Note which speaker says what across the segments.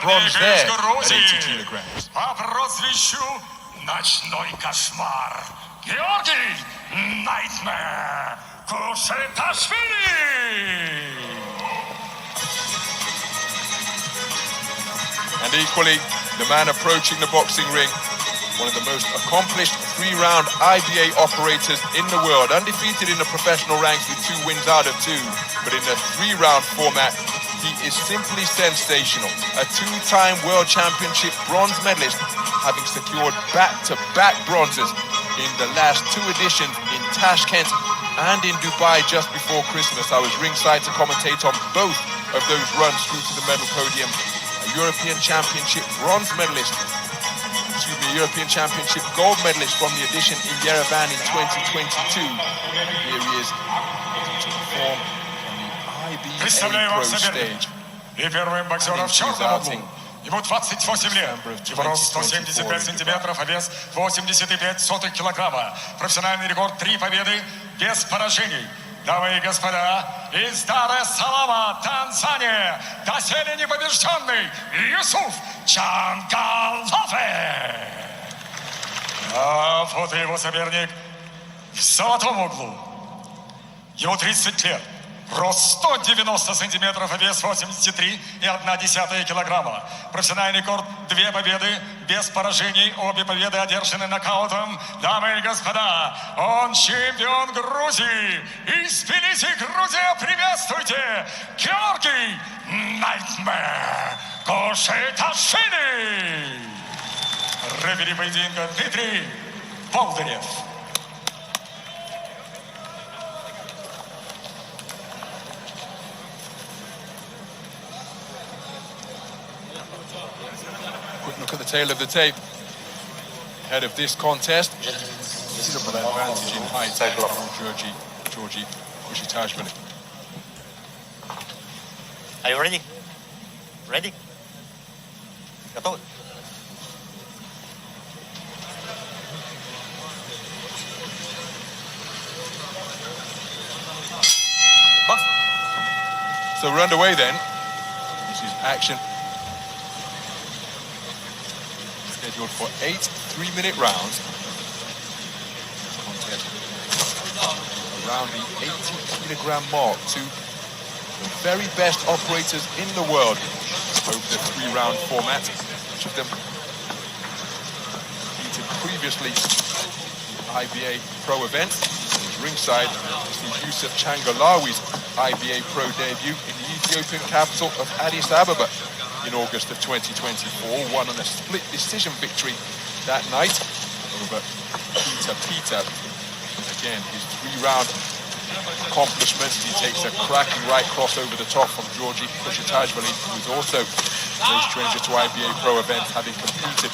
Speaker 1: Bronze there at 80 kilograms.
Speaker 2: По прозвищу «Ночной кошмар» Georgii Nightmare Kushitashvili.
Speaker 1: And equally, the man approaching the boxing ring, one of the most accomplished three-round IBA operators in the world, undefeated in the professional ranks with 2 wins out of 2, but in the three-round format, he is simply sensational. A 2-time World Championship bronze medalist, having secured back-to-back bronzes in the last 2 editions in Tashkent and in Dubai just before Christmas. I was ringside to commentate on both of those runs through to the medal podium. A European Championship bronze medalist, European Championship gold medalist from the edition in Yerevan in 2022. Here he is to perform on the IBA Pro stage.
Speaker 2: И первым боксером в черном углу. Ему 28 лет, его рост 175 сантиметров, а вес 85 килограмма. Профессиональный рекорд 3 победы без поражений. Дамы и господа, из Дар-эс-Салама, Танзания, доселе непобежденный Юсуф Чангараве. А вот и его соперник в золотом углу. Ему 30 лет. Рост 190 сантиметров, а вес 83,1 килограмма. Профессиональный рекорд 2 победы без поражений. Обе победы одержаны нокаутом. Дамы и господа, он чемпион Грузии. Из Тбилиси, Грузия, приветствуйте, Georgii Nightmare Kushitashvili. Рефери поединка Дмитрий Болдырев.
Speaker 1: Quick look at the tail of the tape ahead of this contest. Considerable advantage in height from Georgii Kushitashvili.
Speaker 3: Are you ready? Ready? Готовы?
Speaker 1: So we're underway then. This is action. Scheduled for 8 3-minute rounds. Contest around the 80-kilogram mark. 2 the very best operators in the world over the 3-round format. Each of them competed previously in the IBA Pro event. Ringside is the Yusufu Changarawe's IBA Pro debut in the Ethiopian capital of Addis Ababa in August of 2024, won on a split decision victory that night over Peter. Again, his 3-round accomplishments. He takes a cracking right cross over the top from Georgii Kushitashvili, who is also no stranger to IBA Pro events, having competed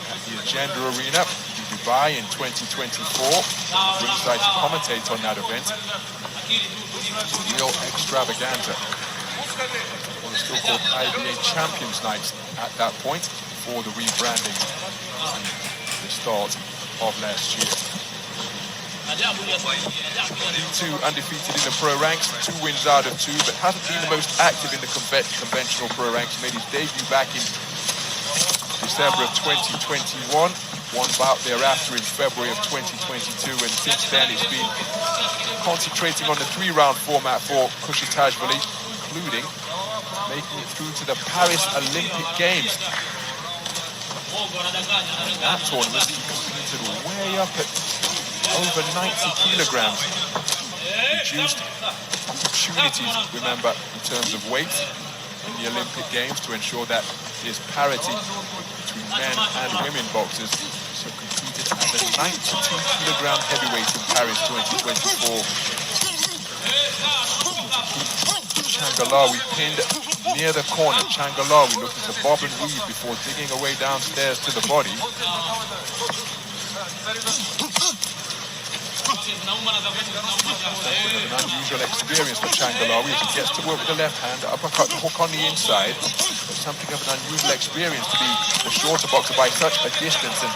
Speaker 1: at the Agenda Arena in Dubai in 2024. Ringside to commentate on that event. Real extravaganza. It was still called IBA Champions Night at that point, before the rebranding at the start of last year. 2 undefeated in the pro ranks, 2 wins out of 2, but hasn't been the most active in the conventional pro ranks. Made his debut back in December of 2021, one bout thereafter in February of 2022, and since then it's been concentrating on the 3-round format for Kushitashvili, including making it through to the Paris Olympic Games. In that tournament, he competed way up at over 90 kilograms. Reduced opportunities, remember, in terms of weight in the Olympic Games to ensure that there's parity between men and women boxers. So competed as a 92-kilogram heavyweight in Paris 2024. Changarawe pinned near the corner. Changarawe looking to bob and weave before digging away downstairs to the body. An unusual experience for Changarawe as he gets to work with the left hand, uppercut the hook on the inside. But something of an unusual experience to be the shorter boxer by such a distance, and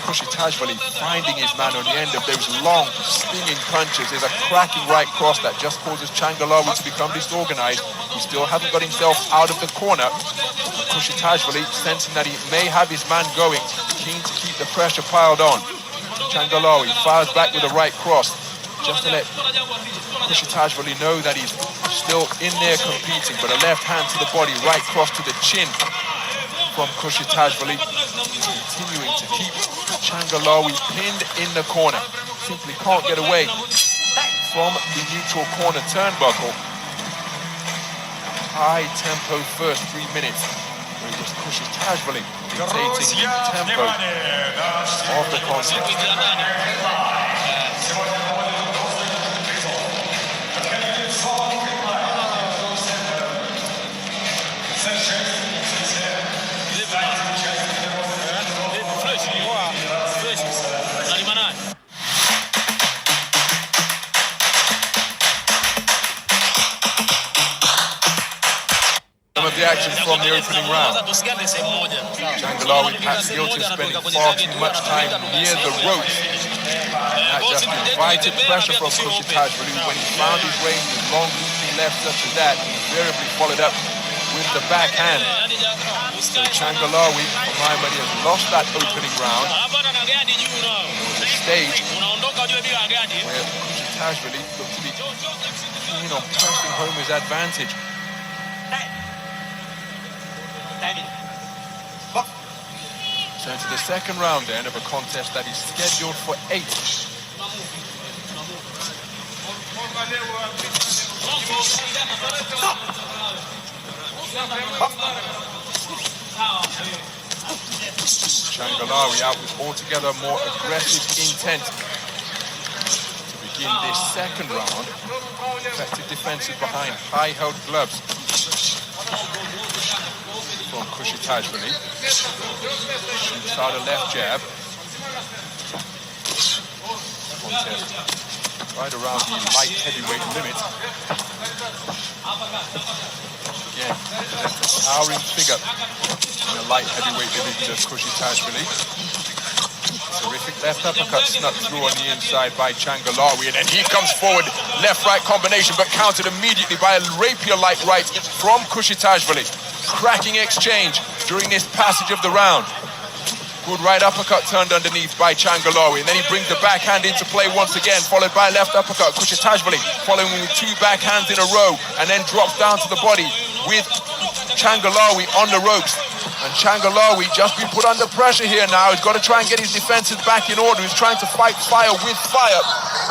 Speaker 1: Kushitashvili finding his man on the end of those long, stinging punches. There's a cracking right cross that just causes Changarawe to become disorganized. He still hasn't got himself out of the corner. Kushitashvili, sensing that he may have his man going, keen to keep the pressure piled on. Changarawe fires back with a right cross, just to let Kushitashvili know that he's still in there competing, but a left hand to the body, right cross to the chin from Kushitashvili, continuing to keep Changarawe pinned in the corner. Simply can't get away from the neutral corner turnbuckle. High tempo first 3 minutes. It was Kushitashvili dictating the tempo of the contest. The action from the opening round. Changarawe perhaps guilty of spending far too much time near the ropes. That just invited pressure from Kushitashvili. When he found his range with long looping left such as that, he invariably followed up with the backhand. So Changarawe, for my money, has lost that opening round. The stage where Kushitashvili looked to be keen on pressing home his advantage. So into the second round then of a contest that is scheduled for 8. Changarawe out with altogether more aggressive intent to begin this second round. Effective defenses behind high-held gloves from Kushitashvili. Shoots out a left jab. Contest right around the light heavyweight limit. Again, that's a towering figure in the light heavyweight division of Kushitashvili. Terrific left uppercut snuck through on the inside by Changarawe, and then he comes forward, left-right combination, but countered immediately by a rapier-like right from Kushitashvili. Cracking exchange during this passage of the round. Good right uppercut turned underneath by Changarawe, and then he brings the backhand into play once again, followed by a left uppercut. Kushitashvili following with 2 backhands in a row, and then drops down to the body with Changarawe on the ropes. And Changarawe just been put under pressure here now. He's got to try and get his defenses back in order. He's trying to fight fire with fire,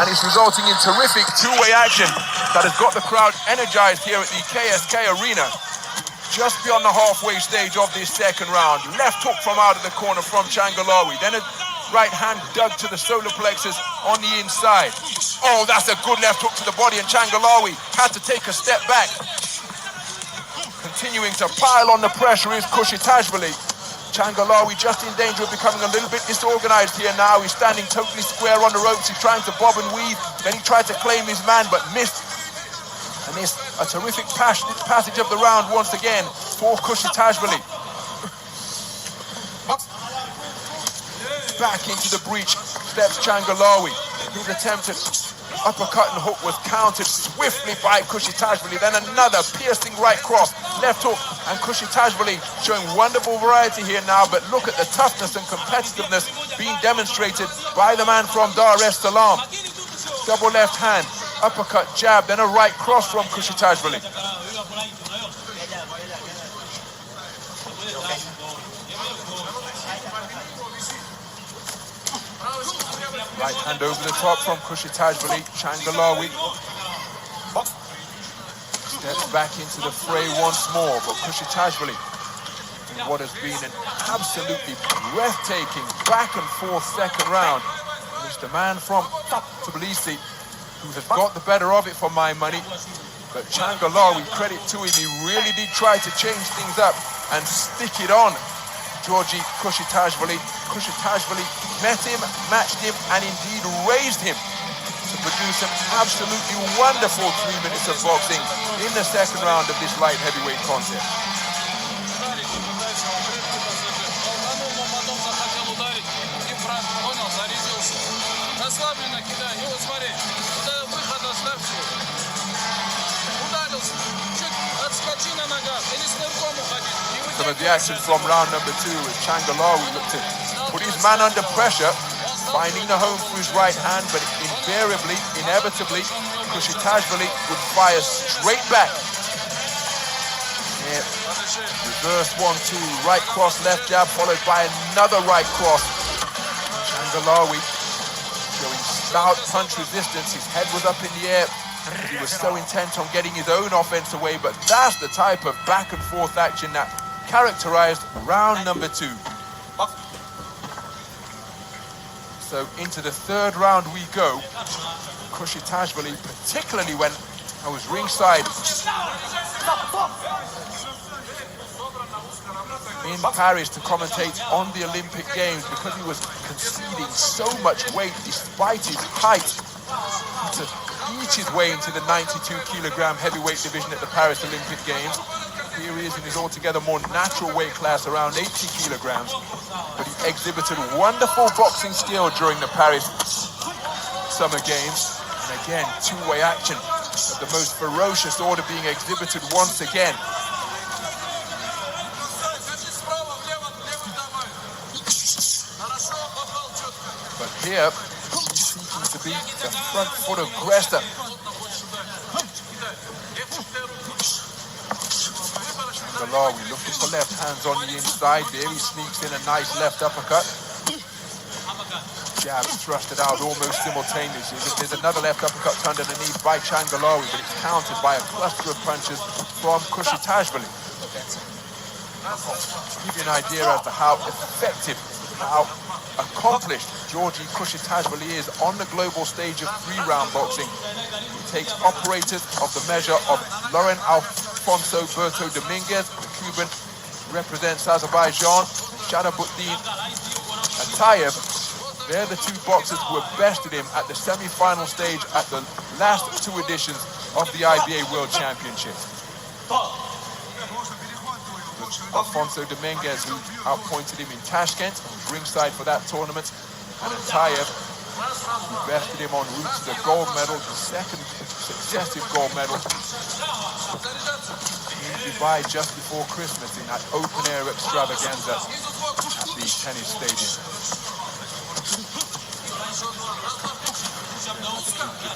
Speaker 1: and it's resulting in terrific two-way action that has got the crowd energized here at the KSK Arena. Just beyond the halfway stage of this second round. Left hook from out of the corner from Changarawe. Then a right hand dug to the solar plexus on the inside. Oh, that's a good left hook to the body, and Changarawe had to take a step back. Continuing to pile on the pressure is Kushitashvili. Changarawe just in danger of becoming a little bit disorganized here now. He's standing totally square on the ropes. He's trying to bob and weave. Then he tried to claim his man, but missed. And it's a terrific passage of the round once again for Kushitashvili. Back into the breach steps Changarawe. His attempted uppercut and hook was countered swiftly by Kushitashvili. Then another piercing right cross, left hook, and Kushitashvili showing wonderful variety here now. But look at the toughness and competitiveness being demonstrated by the man from Dar es Salaam. Double left hand, uppercut, jab, then a right cross from Kushitashvili. Right hand over the top from Kushitashvili. Changarawe steps back into the fray once more, but Kushitashvili, in what has been an absolutely breathtaking back and forth second round, is the man from Tbilisi who has got the better of it for my money. But Changarawe, credit to him, he really did try to change things up and stick it on Georgii Kushitashvili. Kushitashvili met him, matched him, and indeed raised him to produce an absolutely wonderful 3 minutes of boxing in the second round of this light heavyweight contest. Some of the action from round number 2 as Changarawe looked to put his man under pressure, finding the home for his right hand, but inevitably, Kushitashvili would fire straight back. Yeah. Reverse 1-2, right cross, left jab, followed by another right cross. Changarawe showing stout punch resistance. His head was up in the air. He was so intent on getting his own offense away, but that's the type of back and forth action that characterized round number 2. So into the third round we go. Kushitashvili, particularly when I was ringside in Paris to commentate on the Olympic Games, because he was conceding so much weight despite his height, to each his way into the 92-kilogram heavyweight division at the Paris Olympic Games. Here he is in his altogether more natural weight class, around 80 kilograms. But he exhibited wonderful boxing skill during the Paris Summer Games. And again, two-way action of the most ferocious order being exhibited once again. But here, he's seeking to be the front foot aggressor. Changarawe looking for left hands on the inside. There he sneaks in a nice left uppercut. Jab thrusted out almost simultaneously. There's another left uppercut turned underneath by Changarawe, but it's countered by a cluster of punches from Kushitashvili. To give you an idea as to how effective, how accomplished Georgii Kushitashvili is on the global stage of 3-round boxing. He takes operators of the measure of Lauren Alfonso Berto Dominguez, the Cuban, represents Azerbaijan, Shadabuddin Atayev. They're the two boxers who have bested him at the semi-final stage at the last 2 editions of the IBA World Championship. Alfonso Dominguez, who outpointed him in Tashkent, was ringside for that tournament, and Atayev, who bested him en route to the gold medal, the second successive gold medal in Dubai just before Christmas in that open-air extravaganza at the tennis stadium.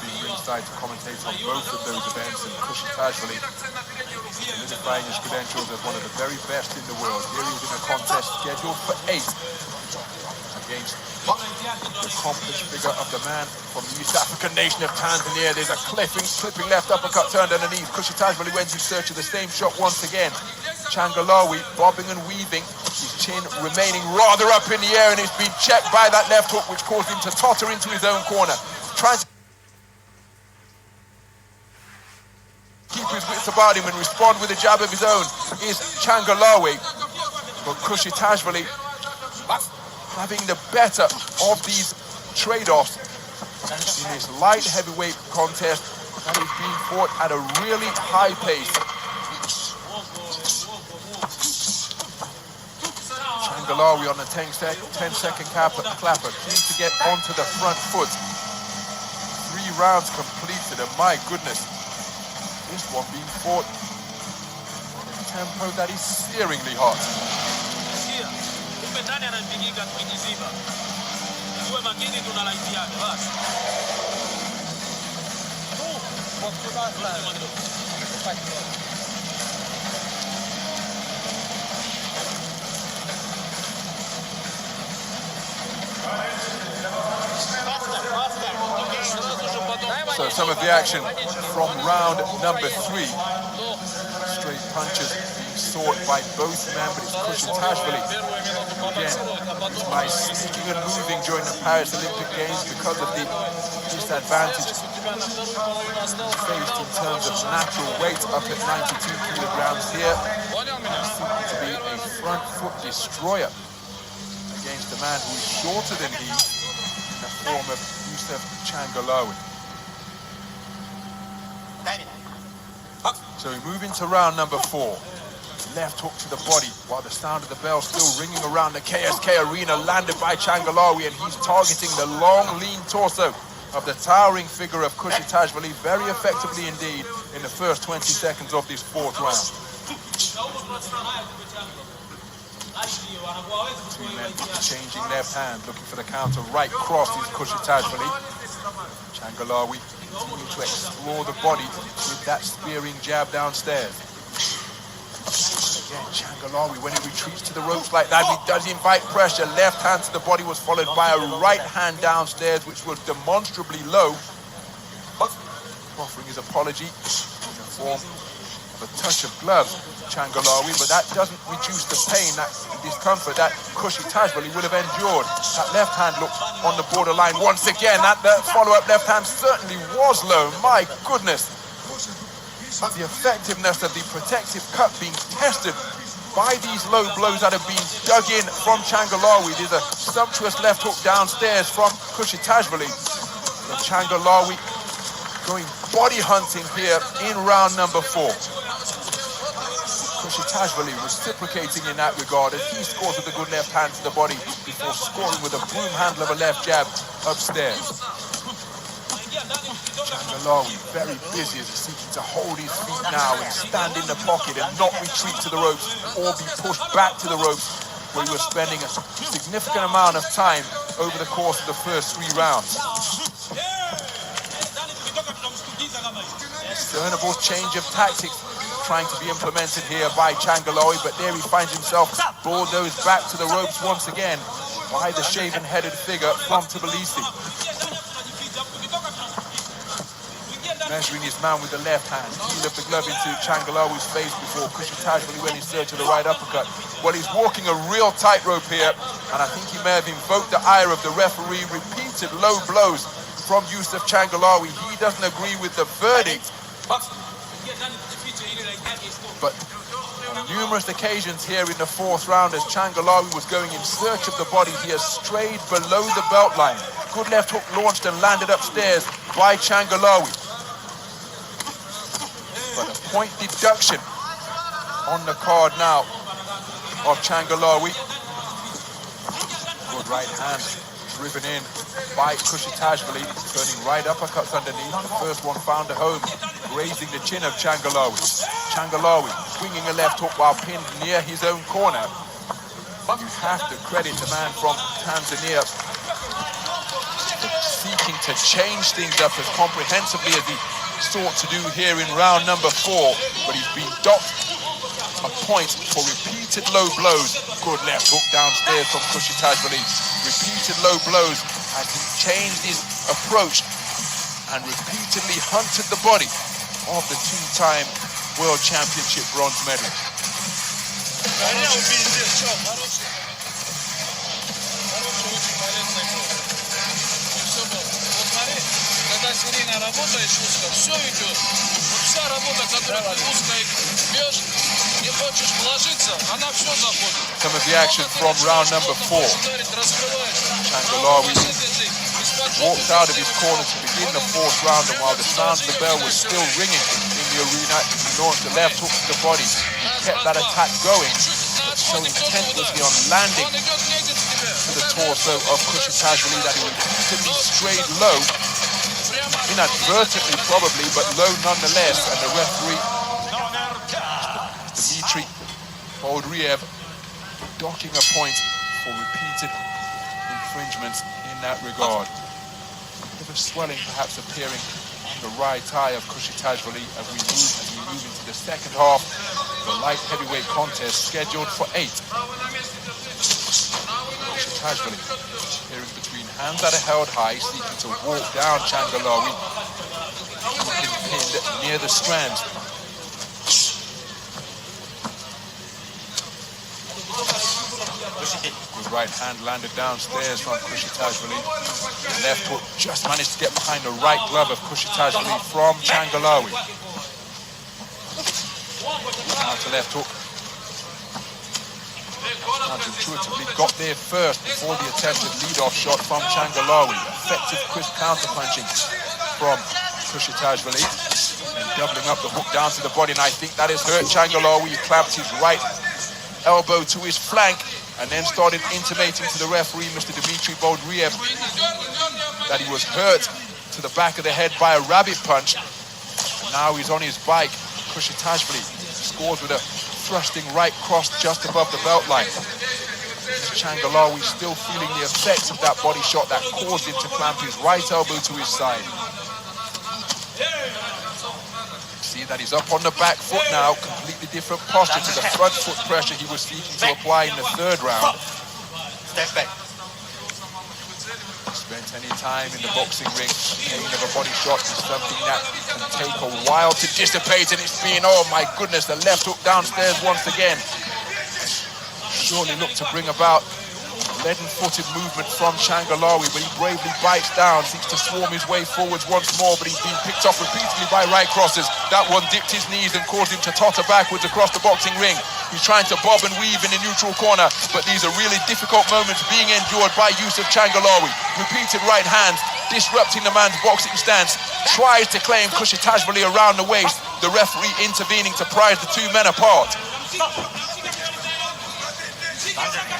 Speaker 1: Being ringside to commentate on both of those events, and Kushitashvili solidifying his credentials as one of the very best in the world. Here he is in a contest scheduled for 8 against the accomplished figure of the man from the East African nation of Tanzania. There's a clipping left uppercut turned underneath. Kushitashvili went in search of the same shot once again. Changarawe bobbing and weaving, his chin remaining rather up in the air, and it's been checked by that left hook, which caused him to totter into his own corner. Trying to keep his wits about him and respond with a jab of his own is Changarawe. But Kushitashvili having the better of these trade-offs in this light heavyweight contest that is being fought at a really high pace. Changarawe on the 10-second clapper, keen to get onto the front foot. 3 rounds completed, and my goodness, this one being fought at a tempo that is searingly hot. So some of the action from round number 3. Straight punches being sought by both men, but it's Kushitashvili again, by sneaking and moving during the Paris Olympic Games because of the disadvantage faced in terms of natural weight up at 92 kilograms here. He's seeking to be a front foot destroyer against a man who is shorter than he in the form of Yusufu Changarawe. So we move into round number 4. Left hook to the body, while the sound of the bell still ringing around the KSK arena, landed by Changarawe, and he's targeting the long, lean torso of the towering figure of Kushitashvili very effectively indeed in the first 20 seconds of this fourth round. Two men changing left hand, looking for the counter. Right cross is Kushitashvili. Changarawe continuing to explore the body with that spearing jab downstairs. Again, Changarawe, when he retreats to the ropes like that, he does invite pressure. Left hand to the body was followed by a right hand downstairs, which was demonstrably low. Offering his apology in the form of a touch of gloves, Changarawe, but that doesn't reduce the pain, that discomfort that Kushitashvili would have endured. That left hand looked on the borderline once again. That follow-up left hand certainly was low. My goodness. But the effectiveness of the protective cut being tested by these low blows that have been dug in from Changarawe. There's a sumptuous left hook downstairs from Kushitashvili. So Changarawe going body hunting here in round number 4. Kushitashvili reciprocating in that regard as he scores with a good left hand to the body before scoring with a broom handle of a left jab upstairs. Changarawe very busy as he's seeking to hold his feet now and stand in the pocket and not retreat to the ropes or be pushed back to the ropes, where he was spending a significant amount of time over the course of the first 3 rounds. Discernible change of tactics trying to be implemented here by Changarawe, but there he finds himself bulldozed back to the ropes once again by the shaven-headed figure from Tbilisi. Measuring his man with the left hand, heel of the glove into Changarawe's face before Kushitashvili went in search of the right uppercut. Well, he's walking a real tightrope here, and I think he may have invoked the ire of the referee. Repeated low blows from Yusufu Changarawe. He doesn't agree with the verdict, but on numerous occasions here in the 4th round, as Changarawe was going in search of the body, he has strayed below the belt line. Good left hook launched and landed upstairs by Changarawe. But a point deduction on the card now of Changarawe. Good right hand driven in by Kushitashvili, turning right uppercuts underneath. The first one found a home, grazing the chin of Changarawe. Changarawe swinging a left hook while pinned near his own corner. You have to credit the man from Tanzania for seeking to change things up as comprehensively as he sought to do here in round number 4, but he's been docked a point for repeated low blows. Good left hook downstairs from Kushitashvili. Repeated low blows as he changed his approach and repeatedly hunted the body of the 2-time World Championship bronze medalist.
Speaker 4: Когда серийно работаешь узко, все идет. Вот вся работа, которую ты узко бьешь, не хочешь вложиться, она все заходит.
Speaker 1: Some of the action from round number 4. Changarawe walked out of his corner to begin the 4th round, and while the sound of the bell was still ringing in the arena, he launched a left hook to the body. He kept that attack going, but so intently on landing to the torso of Kushitashvili that he repeatedly strayed low, inadvertently probably, but low nonetheless, and the referee, Dmitry Boldriev, docking a point for repeated infringements in that regard. A bit of swelling perhaps appearing on the right eye of Kushitashvili as we move into the second half of the light heavyweight contest scheduled for 8. Kushitashvili appearing between hands that are held high, seeking to walk down Changarawe, pinned near the strand. Good right hand landed downstairs from Kushitashvili. Left hook just managed to get behind the right glove of Kushitashvili from Changarawe. Counter left hook. Intuitively got there first before the attempted lead-off shot from Changarawe. Effective crisp counter-punching from Kushitashvili. And doubling up the hook down to the body, and I think that has hurt Changarawe. He clapped his right elbow to his flank and then started intimating to the referee, Mr. Dmitry Boldriev, that he was hurt to the back of the head by a rabbit punch. And now he's on his bike. Kushitashvili scores with a thrusting right cross just above the belt line. Changarawe still feeling the effects of that body shot that caused him to clamp his right elbow to his side. See that he's up on the back foot now, completely different posture to the front foot pressure he was seeking to apply in the third round.
Speaker 3: Step back.
Speaker 1: Spent any time in the boxing ring, pain of a body shot is something that can take a while to dissipate, and it's been, oh my goodness, the left hook downstairs once again. Surely looked to bring about leaden-footed movement from Changarawe, but he bravely bites down, seeks to swarm his way forwards once more, but he's been picked off repeatedly by right crosses. That one dipped his knees and caused him to totter backwards across the boxing ring. He's trying to bob and weave in the neutral corner, but these are really difficult moments being endured by Yusufu Changarawe. Repeated right hands, disrupting the man's boxing stance, tries to claim Kushitashvili around the waist, the referee intervening to prise the two men apart.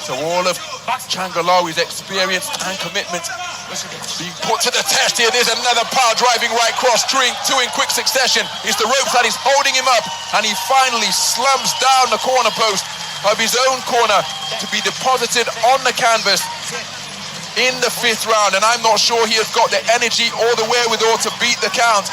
Speaker 1: So all of Changarawe's experience and commitment being put to the test here. There's another power-driving right cross, two in quick succession. It's the rope that is holding him up, and he finally slumps down the corner post of his own corner to be deposited on the canvas in the fifth round. And I'm not sure he has got the energy or the wherewithal to beat the count.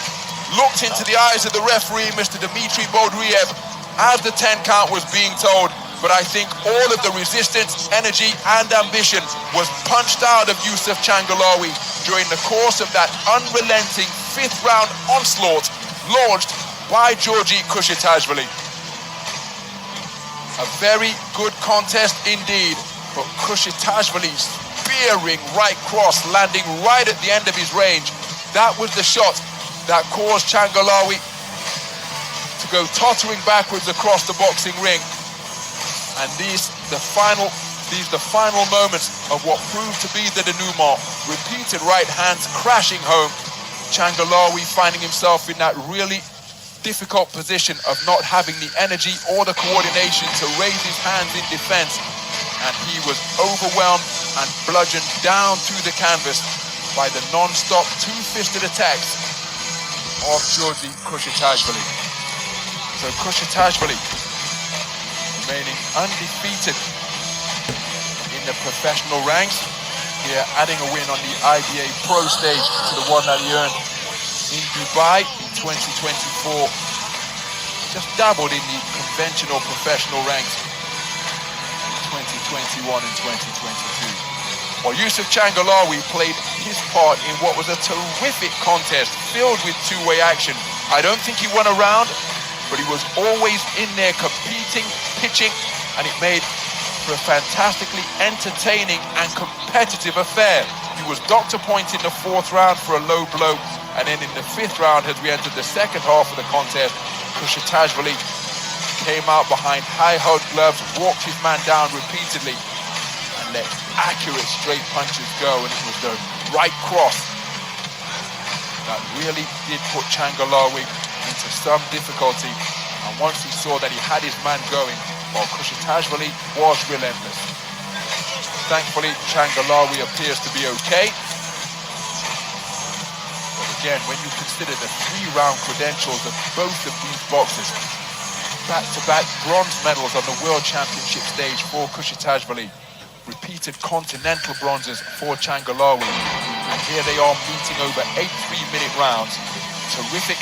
Speaker 1: Looked into the eyes of the referee, Mr. Dmitry Bodriev, as the 10 count was being told. But I think all of the resistance, energy, and ambition was punched out of Yusufu Changarawe during the course of that unrelenting fifth round onslaught launched by Georgii Kushitashvili. A very good contest indeed, but Kushitashvili's spearing right cross landing right at the end of his range. That was the shot that caused Changarawe to go tottering backwards across the boxing ring. And these the final moments of what proved to be the denouement. Repeated right hands crashing home. Changarawe finding himself in that really difficult position of not having the energy or the coordination to raise his hands in defense. And he was overwhelmed and bludgeoned down through the canvas by the non-stop two-fisted attacks of Georgii Kushitashvili. So Kushitashvili remaining undefeated in the professional ranks, here adding a win on the IBA Pro stage to the one that he earned in Dubai in 2024. Just dabbled in the conventional professional ranks in 2021 and 2022. While Yusufu Changarawe played his part in what was a terrific contest filled with two-way action. I don't think he won a round, but he was always in there competing, pitching, and it made for a fantastically entertaining and competitive affair. He was doctor point in the fourth round for a low blow, and then in the fifth round, as we entered the second half of the contest, Kushitashvili came out behind high-held gloves, walked his man down repeatedly, and let accurate straight punches go, and it was the right cross that really did put Changarawe into some difficulty. And once he saw that he had his man going, while Kushitashvili was relentless. Thankfully, Changarawe appears to be okay. But again, when you consider the three-round credentials of both of these boxers, back-to-back bronze medals on the World Championship stage for Kushitashvili, repeated continental bronzes for Changarawe, and here they are meeting over 8 3-minute rounds. Terrific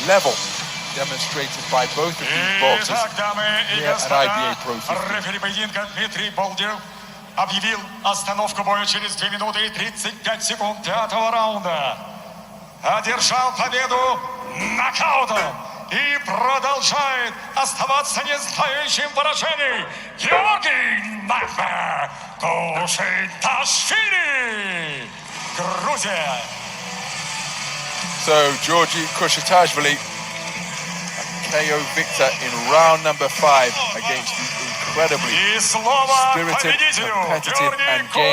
Speaker 1: level demonstrated by both of these boxers here at IBA Pro.
Speaker 2: Рефери поединка Дмитрий Болдирев объявил остановку боя через 2 минуты и 35 секунд пятого раунда. Одержал победу нокаутом и продолжает оставаться не знающим поражений Георгий Кушиташвили, Грузия.
Speaker 1: So Georgii Kushitashvili, KO victor in round number 5 against the incredibly spirited, competitive and game